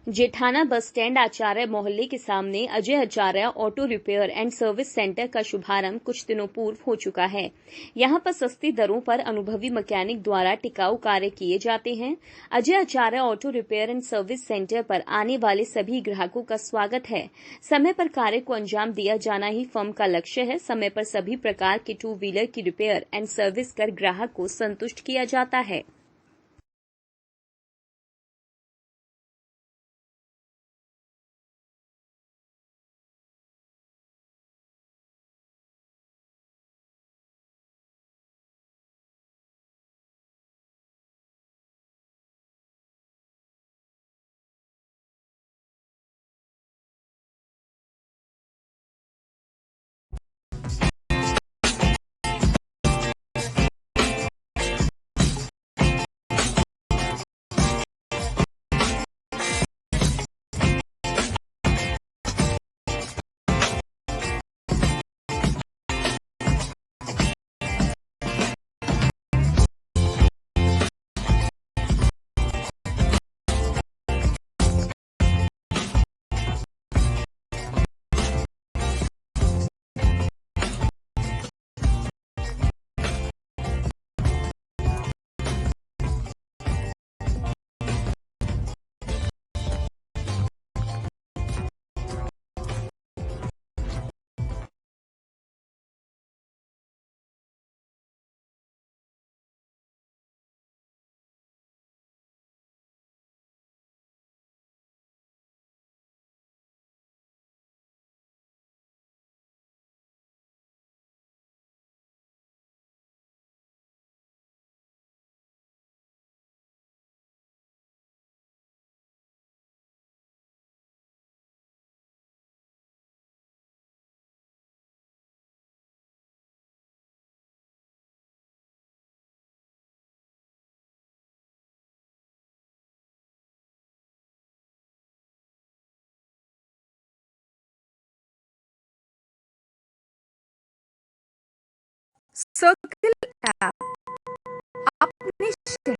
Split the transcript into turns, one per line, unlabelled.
जेठाना bus stand आचार्य मोहल्ले के सामने Ajay Acharya auto repair and service centre का शुभारंभ कुछ दिनों पूर्व हो चुका है। यहां पर सस्ती दरों पर अनुभवी मैकेनिक द्वारा टिकाऊ कार्य किए जाते हैं। Ajay Acharya auto repair and service centre पर आने वाले सभी ग्राहकों का स्वागत है। समय पर कार्य को अंजाम दिया जाना ही फर्म का लक्ष्य है। समय पर सभी प्रकार के 2 व्हीलर की रिपेयर एंड सर्विस कर ग्राहक को संतुष्ट किया जाता है।
सर्किल ऐप अपने शहर